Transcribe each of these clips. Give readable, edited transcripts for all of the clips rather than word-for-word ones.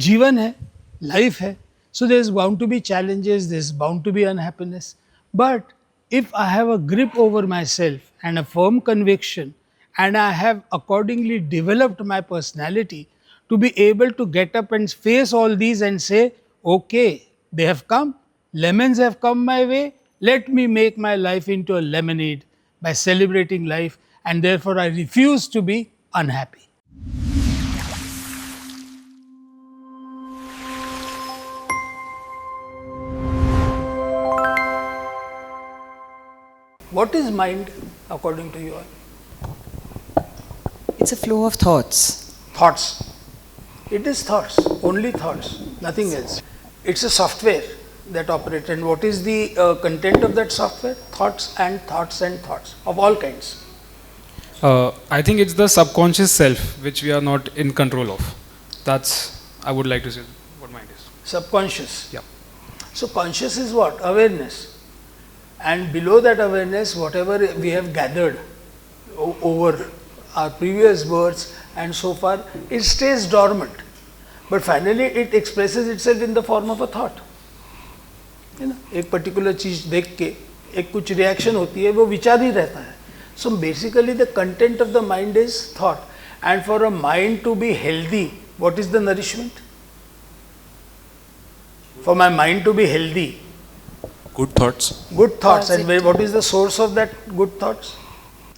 जीवन है, life है. So there's bound to be challenges, there's bound to be unhappiness. But if I have a grip over myself and a firm conviction, and I have accordingly developed my personality to be able to get up and face all these and say, okay, they have come, lemons have come my way, let me make my life into a lemonade by celebrating life, and therefore I refuse to be unhappy. What is mind according to you all? It's a flow of thoughts. Thoughts. It is thoughts, only thoughts, nothing else. It's a software that operates. And what is the content of that software? Thoughts and thoughts and thoughts of all kinds. I think it's the subconscious self which we are not in control of. That's, I would like to say, what mind is. Subconscious. Yeah. So conscious is what? Awareness. And below that awareness, whatever we have gathered over our previous births and so far, it stays dormant. But finally it expresses itself in the form of a thought. है ना, एक particular चीज देख के एक कुछ reaction होती है, वो विचार ही रहता है. So basically the content of the mind is thought. And for a mind to be healthy, what is the nourishment? For my mind to be healthy, good thoughts. good thoughts. And what is the source of that good thoughts?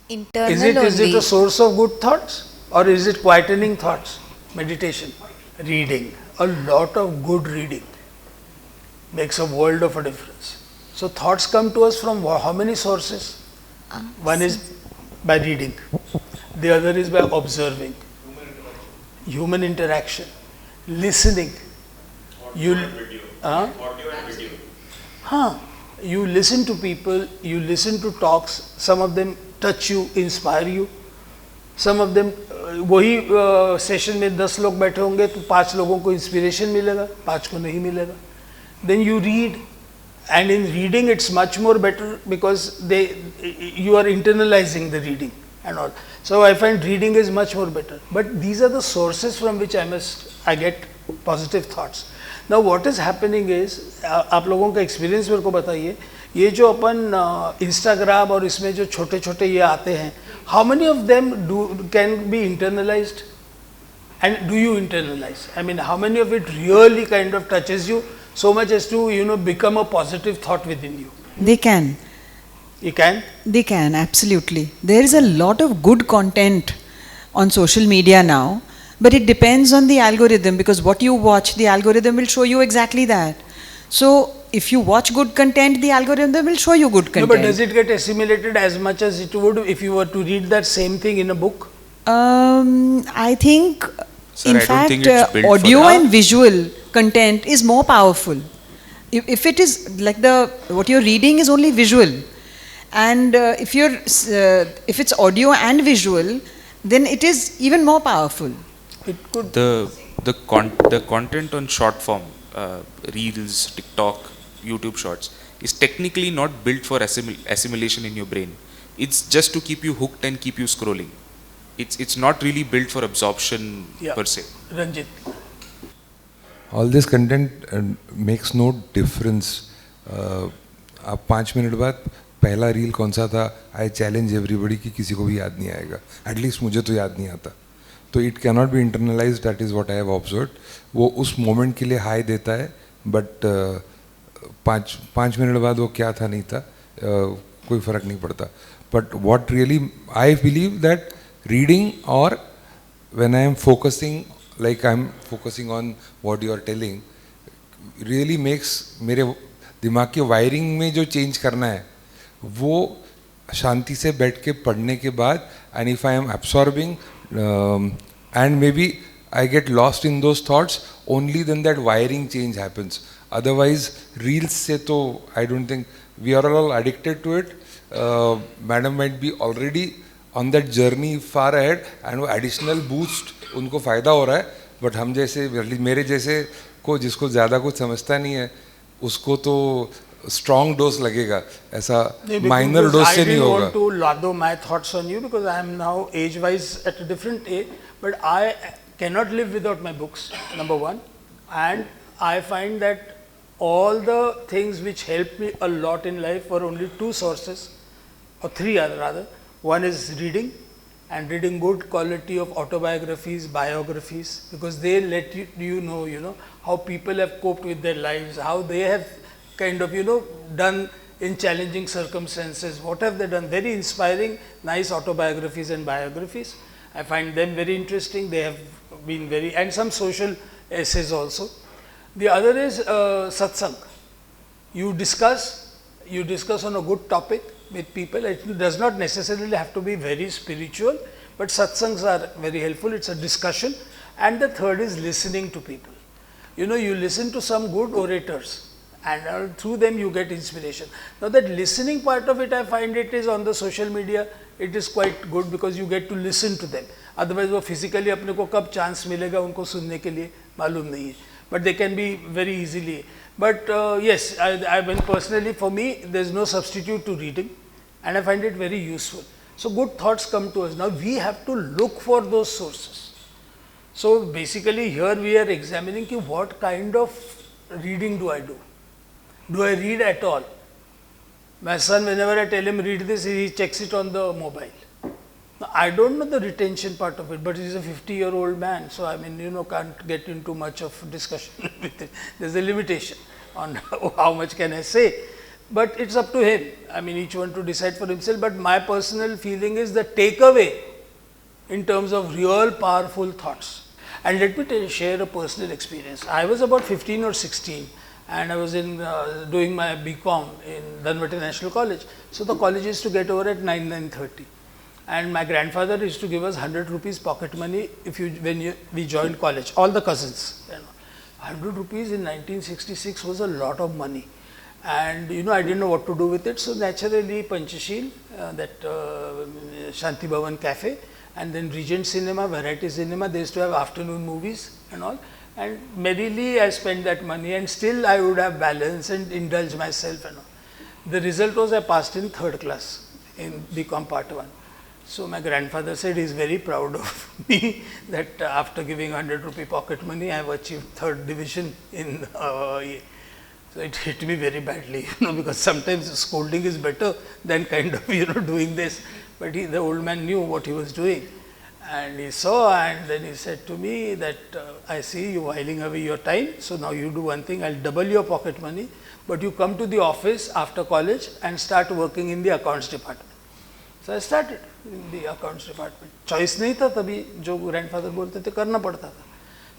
Internal Is it only. a source of good thoughts, or is it quietening thoughts? Meditation, reading, a lot of good reading makes a world of a difference. So thoughts come to us from how many sources? One is by reading, the other is by observing, human interaction, listening. You, you listen to people, you listen to talks, some of them touch you, inspire you. Some of them, वही session में 10 लोग बैठे होंगे तो 5 लोगों को inspiration मिलेगा, 5 को नहीं मिलेगा. Then you read, and in reading it's much more better because you are internalizing the reading and all. So I find reading is much more better. But these are the sources from which I get positive thoughts. Now what is happening is, आप लोगों का experience मेरे को बताइए, ये जो अपन Instagram और इसमें जो छोटे छोटे ये आते हैं, how many of them can be internalized? And do you internalize? I mean, how many of it really kind of touches you so much as to, become a positive thought within you? They can. You can? They can, absolutely. There is a lot of good content on social media now, but it depends on the algorithm, because what you watch, the algorithm will show you exactly that. So if you watch good content, the algorithm will show you good content. No, but does it get assimilated as much as it would if you were to read that same thing in a book? I think, Sir, in I don't fact, think it's built for audio that. and visual content is more powerful. If it is like what you're reading is only visual, and if it's audio and visual, then it is even more powerful. It could. The content on short form, reels, TikTok, YouTube shorts, is technically not built for assimilation in your brain. It's just to keep you hooked and keep you scrolling. It's not really built for absorption per se. Ranjit. All this content makes no difference. आप 5 minute बाद पहला reel कौन सा था, I challenge everybody कि किसी को भी याद नहीं आएगा, एटलीस्ट मुझे तो याद नहीं आता. तो it can not be internalise, that is what I have observed. वो उस मोमेंट के लिए हाई देता है, बट 5 मिनट बाद वो क्या था नहीं था, कोई फ़र्क नहीं पड़ता. But what really I believe that reading, और when I am focusing, like I'm focusing on what you are telling, really makes मेरे दिमाग की वायरिंग में जो चेंज करना है वो शांति से बैठ के पढ़ने के बाद, and if I am absorbing and maybe I get lost in those thoughts, only then that wiring change happens. Otherwise reels से तो I don't think, we are all addicted to it. Madam might be already on that journey far ahead, and वो additional boost उनको फ़ायदा हो रहा है, but हम जैसे मेरे जैसे को जिसको ज़्यादा कुछ समझता नहीं है उसको तो स्ट्रॉन्ग डोज लगेगा, ऐसा माइनर डोज से नहीं होगा. I don't want to lather my thoughts on you because I am now age-wise at a different age, but I cannot live without my books, number one. And I find that all the things which helped me a lot in life were only two sources, or three rather. One is reading, and reading good quality of autobiographies, biographies, because they let you know, how people have coped with their lives, how they have kind of, done in challenging circumstances, what have they done. Very inspiring, nice autobiographies and biographies. I find them very interesting. They have been very, and some social essays also. The other is satsang. You discuss on a good topic with people. It does not necessarily have to be very spiritual, but satsangs are very helpful. It's a discussion. And the third is listening to people. You listen to some good orators, and through them you get inspiration. Now that listening part of it, I find it is on the social media, it is quite good because you get to listen to them. Otherwise वो physically अपने को कब chance मिलेगा उनको सुनने के लिए मालूम नहीं है. But they can be very easily. But yes, I mean personally for me there is no substitute to reading, and I find it very useful. So good thoughts come to us. Now we have to look for those sources. So basically here we are examining ki what kind of reading do I do? Do I read at all? My son, whenever I tell him read this, he checks it on the mobile. Now, I don't know the retention part of it, but he is a 50-year-old man, so I mean, can't get into much of discussion with it. There's a limitation on how much can I say, but it's up to him. I mean, each one to decide for himself, but my personal feeling is the takeaway in terms of real powerful thoughts. And let me share a personal experience. I was about 15 or 16. And I was doing my BCom in Dhanvati National College. So the college used to get over at 9:30. And my grandfather used to give us 100 rupees pocket money when we joined college, all the cousins. 100 rupees in 1966 was a lot of money. And I didn't know what to do with it. So naturally Panchasheel, that Shanti Bhavan Cafe, and then Regent Cinema, Variety Cinema, they used to have afternoon movies and all. And merrily I spent that money, and still I would have balance and indulge myself and all. The result was I passed in 3rd class in BCom Part 1. So my grandfather said he is very proud of me that after giving 100 rupee pocket money I have achieved 3rd division in so it hit me very badly, because sometimes scolding is better than kind of doing this. But the old man knew what he was doing. And he saw, and then he said to me that I see you whiling away your time, so now you do one thing, I will double your pocket money, but you come to the office after college and start working in the accounts department. So I started in the accounts department. Choice नहीं था तभी, जो grandfather बोलते थे करना पड़ता था.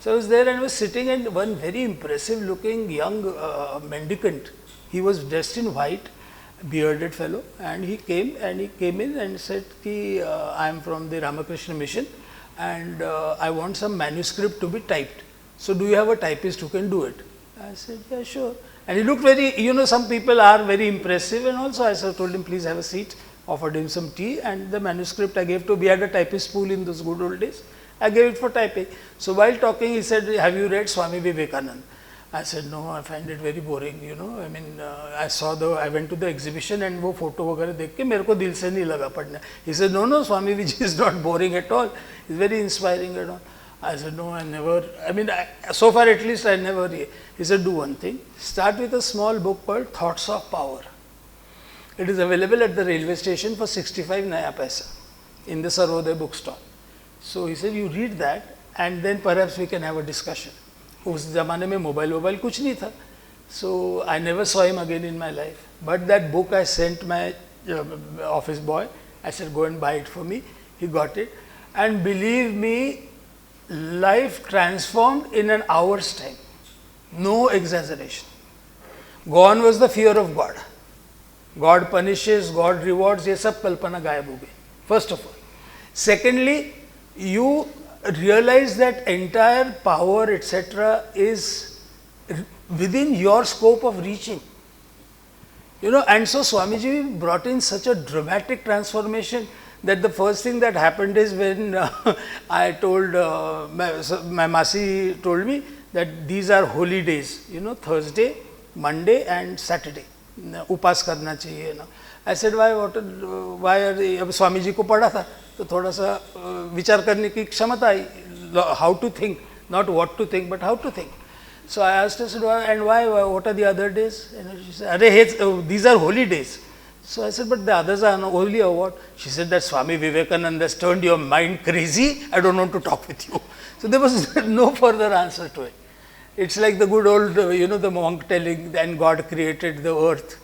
So I was there and I was sitting, and one very impressive looking young mendicant, he was dressed in white, bearded fellow, and he came in and said ki I am from the Ramakrishna Mission, and I want some manuscript to be typed. So do you have a typist who can do it? I said, yeah, sure. And he looked very, some people are very impressive, and also I told him, please have a seat, offered him some tea, and the manuscript I gave to, we had a typist pool in those good old days. I gave it for typing. So while talking, he said, have you read Swami Vivekananda? I said, no, I find it very boring, I mean, I went to the exhibition and वो photo वगैरह देख के मेरे को दिल से नहीं लगा पढ़ना. He said, no, Swami Viji is not boring at all. It's very inspiring and all. I said, no, I never, I mean, so far at least I never. He said, do one thing. Start with a small book called Thoughts of Power. It is available at the railway station for 65 naya paisa in the Sarvodaya bookstore. So he said, you read that and then perhaps we can have a discussion. उस ज़माने में mobile कुछ नहीं था. So I never saw him again in my life. But that book I sent my office boy. I said, go and buy it for me. He got it. And believe me, life transformed in an hour's time. No exaggeration. Gone was the fear of God. God punishes, God rewards, ये सब कल्पना गायब हो गई. First of all. Secondly, you realize that entire power, etc., is within your scope of reaching. And so Swamiji brought in such a dramatic transformation that the first thing that happened is when I told, my Masi told me that these are holy days, Thursday, Monday and Saturday. उपास करना चाहिए ना. I said, why are they? अब स्वामी जी को पढ़ा था तो थोड़ा सा विचार करने की क्षमता आई. How to think, not what to think, but how to think. So I asked her, said, and why? What are the other days? And she said, these are holy days. So I said, but the others are holy or what? She said that Swami Vivekananda has turned your mind crazy. I don't want to talk with you. So there was no further answer to it. It's like the good old, the monk telling, and God created the earth.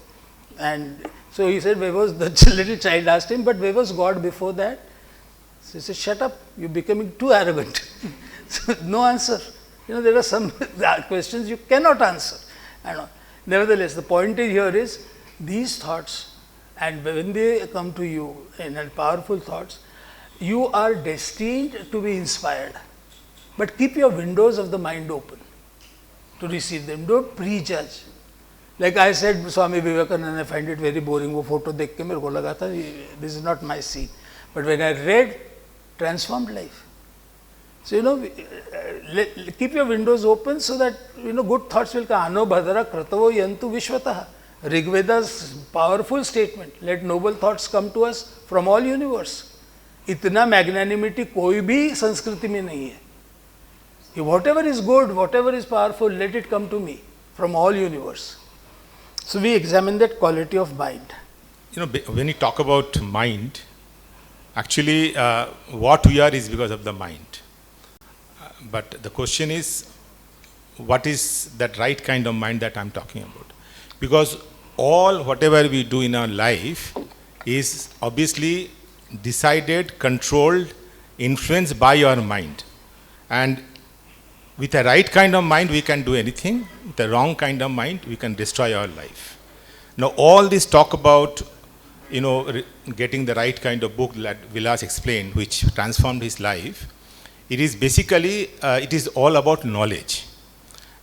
And so he said, where was the little child asked him, but where was God before that? So he said, shut up, you're becoming too arrogant. So no answer. There are some questions you cannot answer. Nevertheless, the point here is these thoughts, and when they come to you in powerful thoughts, you are destined to be inspired. But keep your windows of the mind open to receive them. Don't prejudge. Like I said, Swami Vivekananda, I find it very boring. वो photo देख के मेरे को लगा था this is not my scene. But when I read, transformed life. So keep your windows open so that good thoughts will come. Ano bhadara kratavo yantu vishwataha. Rigveda's powerful statement. Let noble thoughts come to us from all universe. इतना magnanimity कोई भी संस्कृति में नहीं है. Whatever is good, whatever is powerful, let it come to me from all universe. So we examine that quality of mind. When you talk about mind, actually what we are is because of the mind. But the question is, what is that right kind of mind that I'm talking about? Because whatever we do in our life is obviously decided, controlled, influenced by our mind. And with a right kind of mind, we can do anything. With the wrong kind of mind, we can destroy our life. Now, all this talk about, getting the right kind of book that Vilas explained, which transformed his life, it is basically, it is all about knowledge.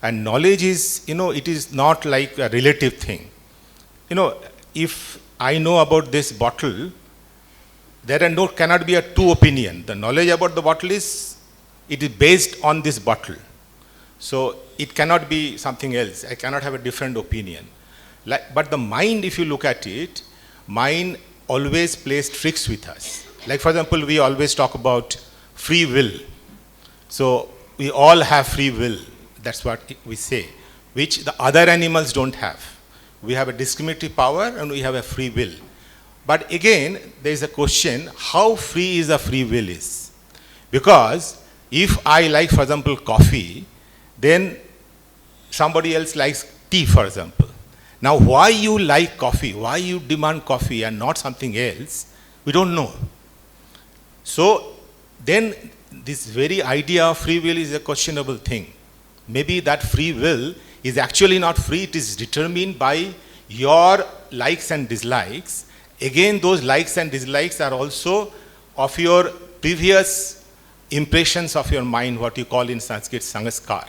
And knowledge is, it is not like a relative thing. If I know about this bottle, there cannot be a two opinion. The knowledge about the bottle is, it is based on this bottle. So it cannot be something else. I cannot have a different opinion. But the mind, if you look at it, mind always plays tricks with us. Like for example, we always talk about free will. So we all have free will. That's what we say, which the other animals don't have. We have a discriminative power and we have a free will. But again, there is a question, how free is the free will is? Because if I like, for example, coffee, then somebody else likes tea, for example. Now, why you like coffee, why you demand coffee and not something else, we don't know. So, then this very idea of free will is a questionable thing. Maybe that free will is actually not free, it is determined by your likes and dislikes. Again, those likes and dislikes are also of your previous impressions of your mind, what you call in Sanskrit sanskar.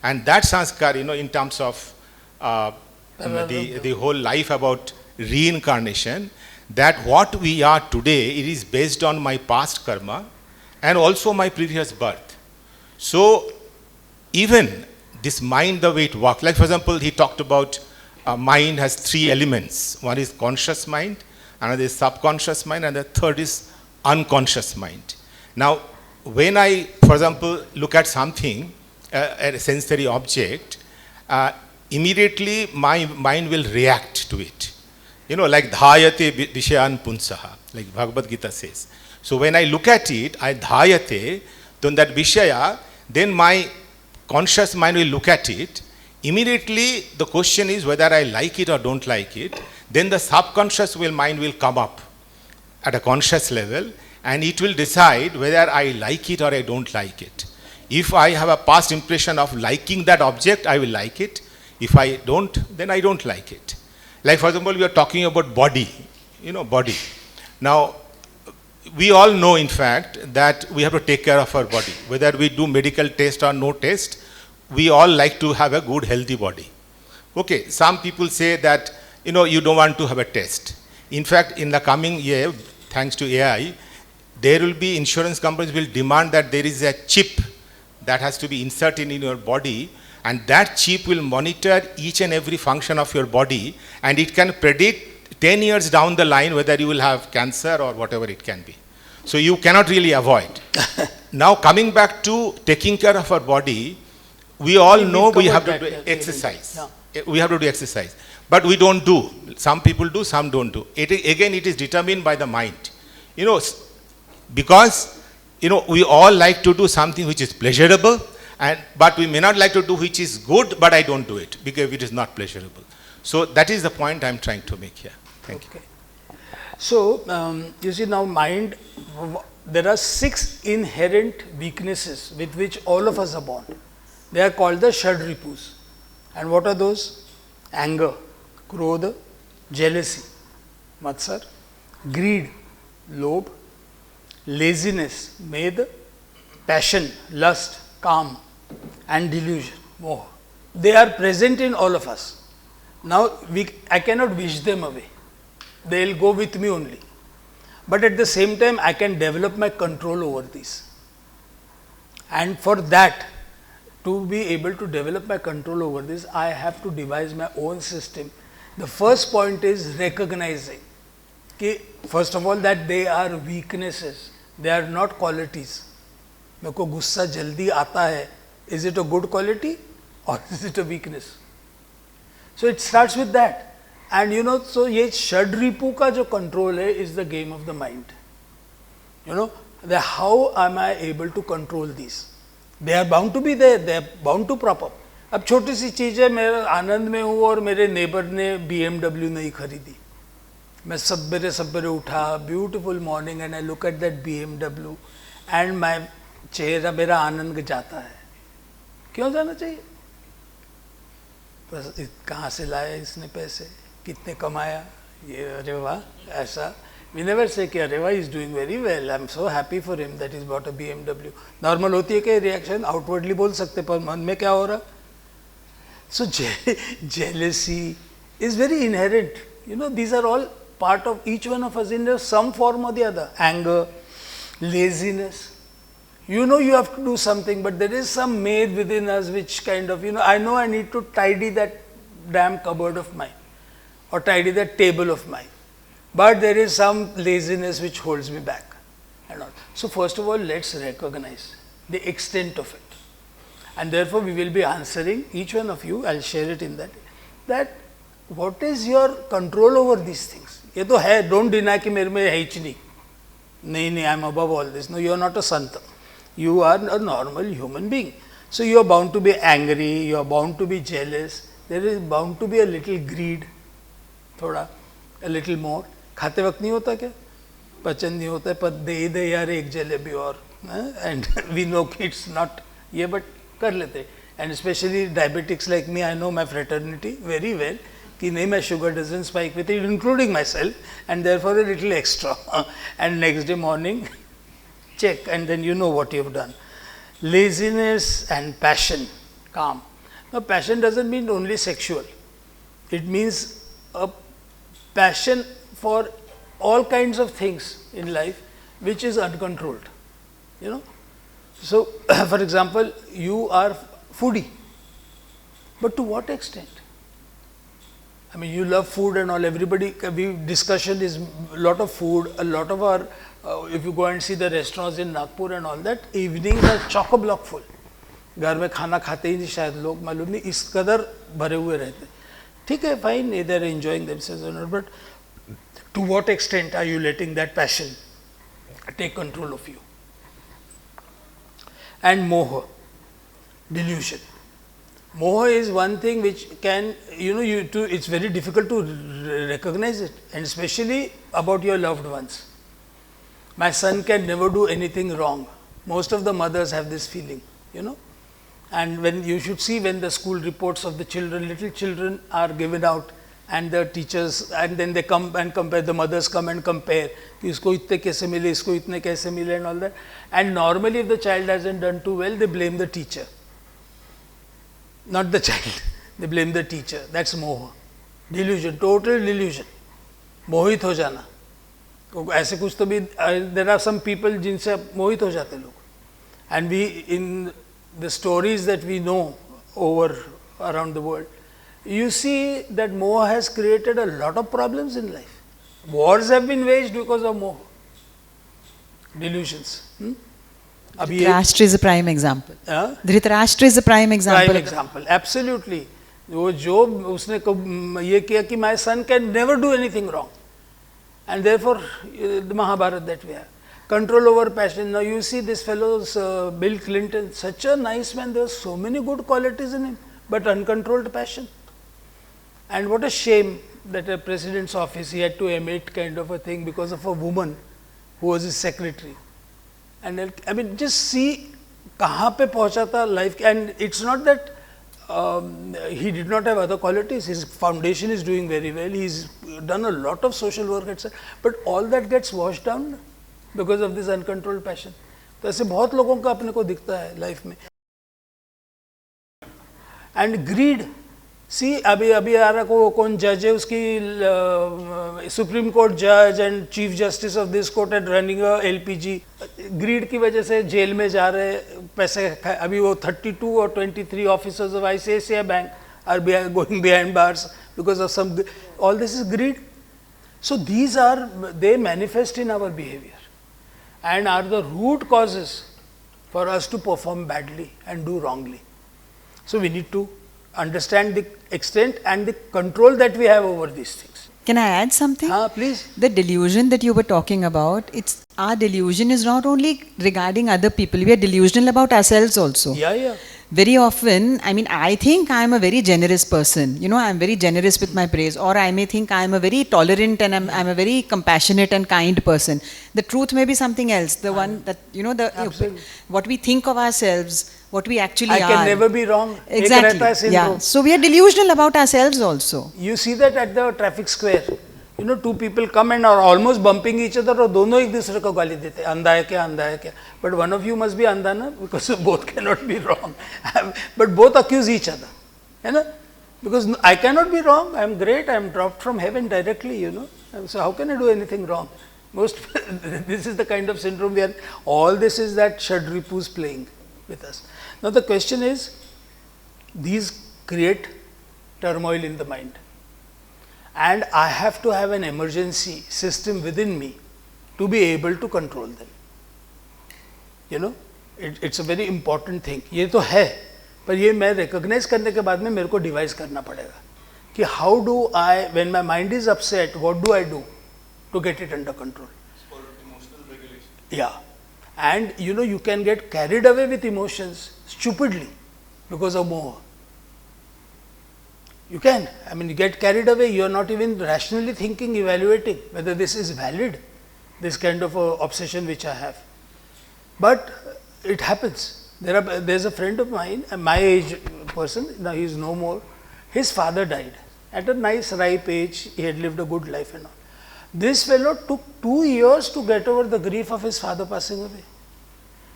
And that sanskar, in terms of the whole life about reincarnation, that what we are today, it is based on my past karma and also my previous birth. So, even this mind, the way it works, like for example, he talked about mind has three elements. One is conscious mind, another is subconscious mind, and the third is unconscious mind. Now, when I, for example, look at something, a sensory object, immediately my mind will react to it. Like dhayate vishayan punsaha, like Bhagavad Gita says. So when I look at it, I dhayate, then that vishaya, then my conscious mind will look at it. Immediately the question is whether I like it or don't like it. Then the subconscious mind will come up at a conscious level and it will decide whether I like it or I don't like it. If I have a past impression of liking that object, I will like it. If I don't, then I don't like it. Like for example, we are talking about body, body. Now, we all know in fact that we have to take care of our body. Whether we do medical test or no test, we all like to have a good healthy body. Okay, some people say that, you don't want to have a test. In fact, in the coming year, thanks to AI, there will be insurance companies will demand that there is a chip that has to be inserted in your body, and that chip will monitor each and every function of your body, and it can predict 10 years down the line whether you will have cancer or whatever it can be. So you cannot really avoid. Now coming back to taking care of our body, we all We've know we covered have to that, do yeah, exercise. yeah. We have to do exercise. But we don't do. Some people do, some don't do. Again, it is determined by the mind. You know, because, you know, we all like to do something which is pleasurable, but we may not like to do which is good, but I don't do it because it is not pleasurable. So that is the point I am trying to make here. Thank you. So, you see now mind, there are 6 inherent weaknesses with which all of us are born. They are called the Shadripus. And what are those? Anger, Krodh, jealousy, Matsar, greed, Lobh, laziness, Medh, passion, lust, Kaam, and delusion, Moha. They are present in all of us. Now, I cannot wish them away. They will go with me only. But at the same time, I can develop my control over these. And for that, to be able to develop my control over this, I have to devise my own system. The first point is recognizing, first of all, that they are weaknesses. They are not qualities. मेरे को गुस्सा जल्दी आता है. Is it a good quality or is it a weakness? So it starts with that. And you know, so ये Shadripu का जो control है is the game of the mind. You know, how am I able to control these? They are bound to be there, they are bound to prop up. अब छोटी सी चीज़ है, मैं आनंद में हूँ और मेरे नेबर ने BMW नहीं खरीदी. मैं सब्बेरे उठा, beautiful morning, and I look at that BMW and my चेहरा, मेरा आनंद जाता है. क्यों जाना चाहिए? बस कहाँ से लाया इसने पैसे, कितने कमाया, ये अरे वाह ऐसा. We never say कि अरे वाह, he is doing very well, I am so happy for him that he's bought a BMW. Normal होती है क्या रिएक्शन? आउटवर्डली बोल सकते, पर मन में क्या हो रहा? So jealousy is very inherent. You know, these are all part of each one of us in some form or the other. Anger, laziness. You know you have to do something, but there is some Medh within us which kind of, you know I need to tidy that damn cupboard of mine or tidy that table of mine. But there is some laziness which holds me back and all. So first of all, let's recognize the extent of it. And therefore, we will be answering each one of you, I will share it in that what is your control over these things? ये तो है, don't deny कि मेरे में है ही नहीं. नहीं, I am above all this. No, you are not a sant. You are a normal human being. So you are bound to be angry, you are bound to be jealous, there is bound to be a little greed, थोड़ा, a little more. खाते वक्त नहीं होता क्या? पचन नहीं होता है, पर दे यार एक जलेबी और, and we know it's not ये, but कर लेते. And especially diabetics like me, I know my fraternity very well, कि नहीं, my sugar doesn't spike with it, including myself, and therefore a little extra. And next day morning, check, and then you know what you have done. Laziness and passion, Kaam. Now, passion doesn't mean only sexual. It means a passion for all kinds of things in life which is uncontrolled. You know. So, for example, you are foodie, but to what extent? I mean, you love food and all, everybody, discussion is a lot of food, a lot of our, if you go and see the restaurants in Nagpur and all that, evenings are chock-a-block full. घर में खाना खाते ही नहीं शायद लोग, मालूम नहीं, इस कदर भरे हुए रहते. ठीक है, fine, they are enjoying themselves or not, but to what extent are you letting that passion take control of you? And Moha, delusion. Moha is one thing which can, it's very difficult to recognize it, and especially about your loved ones. My son can never do anything wrong. Most of the mothers have this feeling, you know. And when you should see when the school reports of the children, little children are given out, and the teachers, and then they come and compare, the mothers come and compare, isko itne kaise mile, isko itne kaise mile and all that. And normally if the child hasn't done too well, they blame the teacher. Not the child, they blame the teacher. That's Moha. Delusion, total delusion. मोहित हो जाना. ऐसे कुछ तो भी, there are some people जिनसे मोहित हो जाते लोग. And we, in the stories that we know over around the world, you see that Moha has created a lot of problems in life. Wars have been waged because of Moha. Delusions. अभी ये Dhritarashtra is a prime example. हाँ? Dhritarashtra is a prime example. Prime example, absolutely. वो जो उसने ये किया कि my son can never do anything wrong, and therefore the Mahabharata that we have. Control over passion. Now you see this fellow's Bill Clinton, such a nice man. There were so many good qualities in him, but uncontrolled passion. And what a shame that a president's office he had to emit kind of a thing because of a woman who was his secretary. And I mean, just see कहाँ पे पहुँचा था life. And it's not that he did not have other qualities. His foundation is doing very well. He's done a lot of social work, etc. But all that gets washed down because of this uncontrolled passion. तो ऐसे बहुत लोगों का अपने को दिखता है life में. And greed. See, अभी आ रहा कौन जज है उसकी सुप्रीम कोर्ट जज and chief justice of this court and running LPG. Greed की वजह से जेल में जा रहे पैसे. अभी वो 32 और 23 officers of ICICI bank are going behind bars because of some. All this is greed. So these are, they manifest in our behavior and are the root causes for us to perform badly and do wrongly. So we need to understand the extent and the control that we have over these things. Can I add something? Please. The delusion that you were talking about, it's our delusion is not only regarding other people, we are delusional about ourselves also. Yeah. Very often, I mean, I think I am a very generous person. You know, I am very generous with my praise. Or I may think I am a very tolerant and I'm a very compassionate and kind person. The truth may be something else. The one that, you know, what we think of ourselves, what we actually are. I can never be wrong. Exactly. Yeah. So we are delusional about ourselves also. You see that at the traffic square. You know, two people come and are almost bumping each other और दोनों एक दूसरे को गाली देते हैं. अंधा है क्या? But one of you must be अंधा ना, because both cannot be wrong. But both accuse each other. है ना? Because I cannot be wrong. I am great. I am dropped from heaven directly. You know. So how can I do anything wrong? This is the kind of syndrome we are. All this is that Shadripu is playing with us. Now the question is, these create turmoil in the mind. And I have to have an emergency system within me to be able to control them. You know, it's a very important thing. ये तो है, पर ये मैं recognize करने के बाद में मेरे को devise करना पड़ेगा कि how do I, when my mind is upset, what do I do to get it under control? It's called emotional regulation. Yeah, and you know, you can get carried away with emotions stupidly because of moha. You can, I mean, you get carried away, you are not even rationally thinking, evaluating whether this is valid, this kind of obsession which I have. But it happens. There's a friend of mine, my age person, now he is no more. His father died at a nice ripe age, he had lived a good life and all. This fellow took 2 years to get over the grief of his father passing away.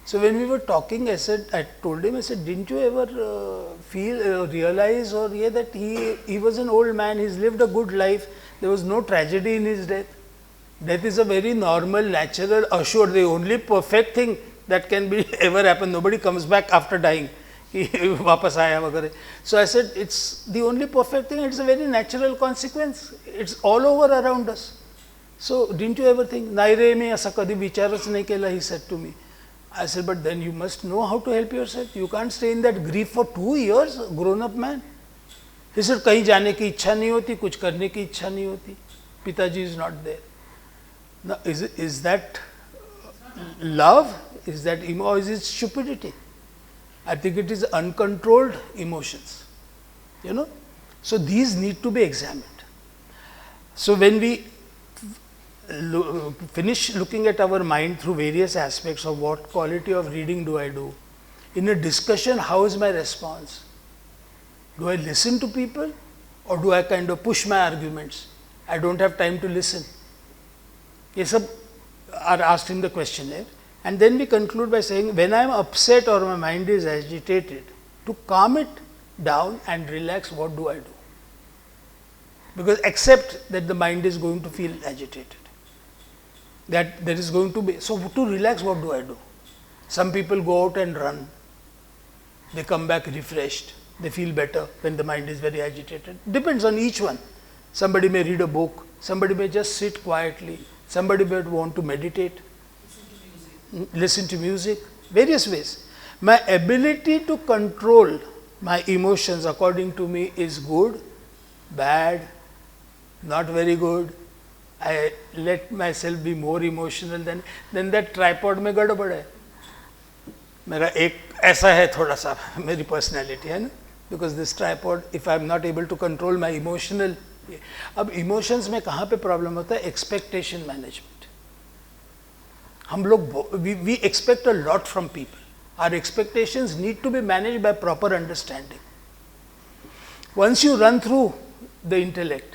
So when we were talking, I told him, didn't you ever realize that he was an old man, he's lived a good life, there was no tragedy in his death. Death is a very normal, natural, assured, the only perfect thing that can be ever happen. Nobody comes back after dying. So I said, it's the only perfect thing, it's a very natural consequence. It's all over around us. So didn't you ever think, Naire mein aisa kadi vicharas nahi kela, he said to me. I said, but then you must know how to help yourself. You can't stay in that grief for 2 years, grown up man. He said, कहीं जाने की इच्छा नहीं होती, कुछ करने की इच्छा नहीं होती. Pitaji is not there. Now, is that love? Is that or is it stupidity? I think it is uncontrolled emotions. You know? So these need to be examined. So when we finish looking at our mind through various aspects of what quality of reading do I do, in a discussion, how is my response? Do I listen to people or do I kind of push my arguments? I don't have time to listen. Yes, sir, are asked in the questionnaire. And then we conclude by saying, when I am upset or my mind is agitated, to calm it down and relax, what do I do? Because accept that the mind is going to feel agitated. That there is going to be, so to relax, what do I do? Some people go out and run, they come back refreshed, they feel better when the mind is very agitated. Depends on each one. Somebody may read a book, somebody may just sit quietly, somebody may want to meditate, listen to music. various ways. My ability to control my emotions according to me is good, bad, not very good. I let myself be more emotional than that tripod में गड़बड़ है. मेरा एक ऐसा है थोड़ा सा मेरी पर्सनैलिटी है ना, because this tripod if I am not able to control my emotional. अब इमोशंस में कहाँ पे प्रॉब्लम होता है? Expectation management. हम लोग we expect a lot from people. Our expectations need to be managed by proper understanding. Once you run through the intellect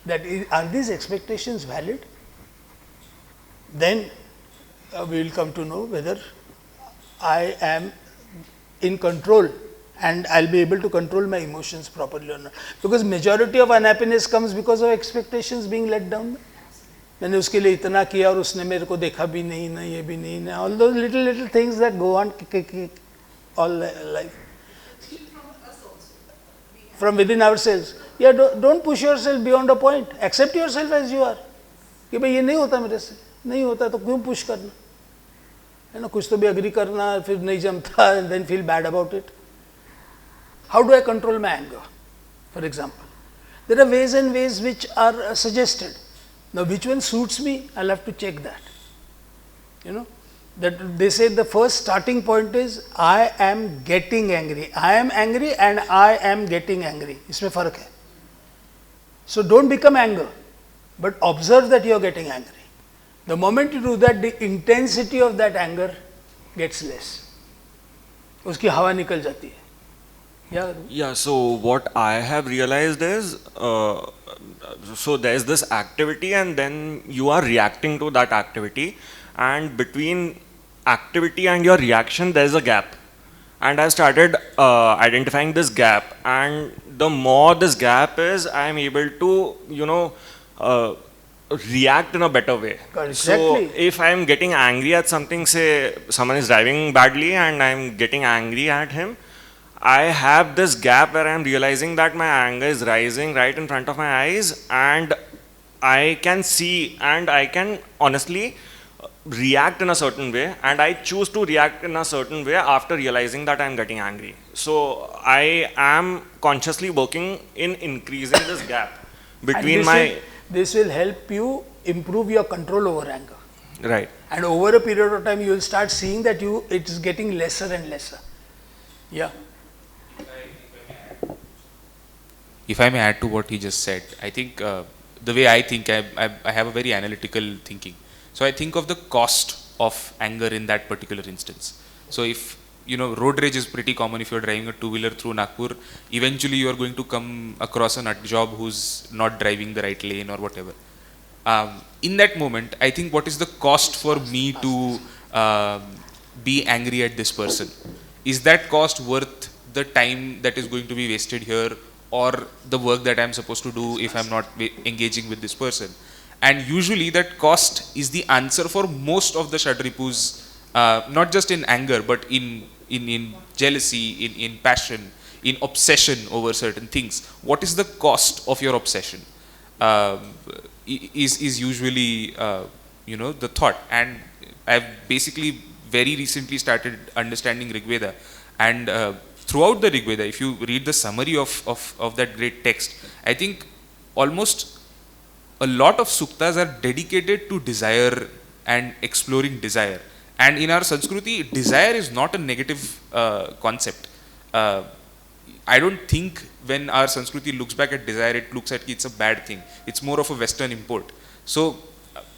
that are these expectations valid, then we will come to know whether I am in control and I will be able to control my emotions properly or not. Because majority of unhappiness comes because of expectations being let down. मैंने उसके लिए इतना किया और उसने मेरे को देखा भी नहीं, ना ये भी नहीं, ना all those little things that go on all life. From within ourselves. Yeah, don't push yourself beyond a point. Accept yourself as you are. कि भाई ये नहीं होता मेरे से, नहीं होता तो क्यों पुश करना, है ना? कुछ तो भी अग्री करना, फिर नहीं जमता and then feel bad about it. How do I control my anger? For example, there are ways and ways which are suggested. Now, which one suits me? I'll have to check that. You know, that they say the first starting point is I am getting angry. I am angry and I am getting angry. इसमें फर्क है. So don't become anger, but observe that you are getting angry. The moment you do that, the intensity of that anger gets less. उसकी हवा निकल जाती है. Yeah, so what I have realized is, so there is this activity and then you are reacting to that activity, and between activity and your reaction there is a gap. And I started identifying this gap, and the more this gap is, I am able to, react in a better way. Exactly. So if I am getting angry at something, say someone is driving badly and I am getting angry at him, I have this gap where I am realizing that my anger is rising right in front of my eyes, and I can see and I can honestly react in a certain way, and I choose to react in a certain way after realizing that I am getting angry. So I am consciously working in increasing this gap between this will help you improve your control over anger. Right. And over a period of time, you will start seeing that it is getting lesser and lesser. Yeah. If I may add to what he just said, I think the way I think, I have a very analytical thinking. So I think of the cost of anger in that particular instance. So if, road rage is pretty common if you're driving a two-wheeler through Nagpur, eventually you are going to come across a nut job who's not driving the right lane or whatever. In that moment, I think what is the cost for me to be angry at this person? Is that cost worth the time that is going to be wasted here, or the work that I'm supposed to do if I'm not engaging with this person? And usually that cost is the answer for most of the Shadripus, not just in anger, but in jealousy, in passion, in obsession over certain things. What is the cost of your obsession? Is usually, the thought. And I've basically very recently started understanding Rigveda. And throughout the Rigveda, if you read the summary of that great text, I think almost a lot of suktas are dedicated to desire and exploring desire. And in our Sanskriti, desire is not a negative concept. I don't think when our Sanskriti looks back at desire, it looks at it's a bad thing. It's more of a Western import. So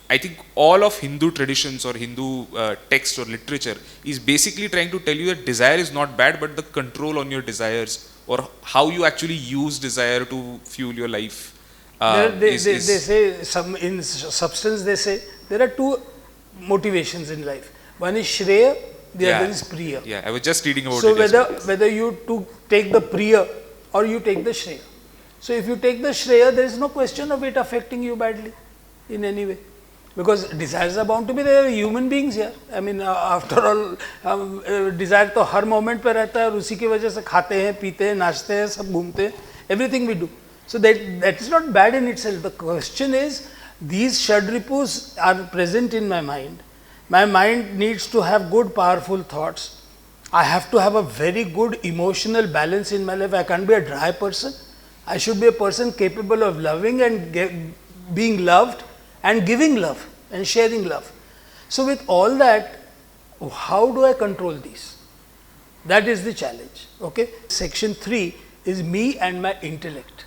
I think all of Hindu traditions or Hindu text or literature is basically trying to tell you that desire is not bad, but the control on your desires or how you actually use desire to fuel your life. They say, in substance they say, there are two motivations in life. One is Shreya, the other is Priya. Yeah, I was just reading about so it. So whether you take the Priya or you take the Shreya. So if you take the Shreya, there is no question of it affecting you badly in any way. Because desires are bound to be there, human beings here. I mean, after all, desire तो हर moment पे रहता है और उसी की वजह से खाते हैं, पीते हैं, नाचते हैं, सब घूमते हैं, everything we do. So that is not bad in itself. The question is, these Shadripus are present in my mind. My mind needs to have good, powerful thoughts. I have to have a very good emotional balance in my life. I can't be a dry person. I should be a person capable of loving and being loved and giving love and sharing love. So with all that, how do I control these? That is the challenge. Okay. Section 3 is me and my intellect.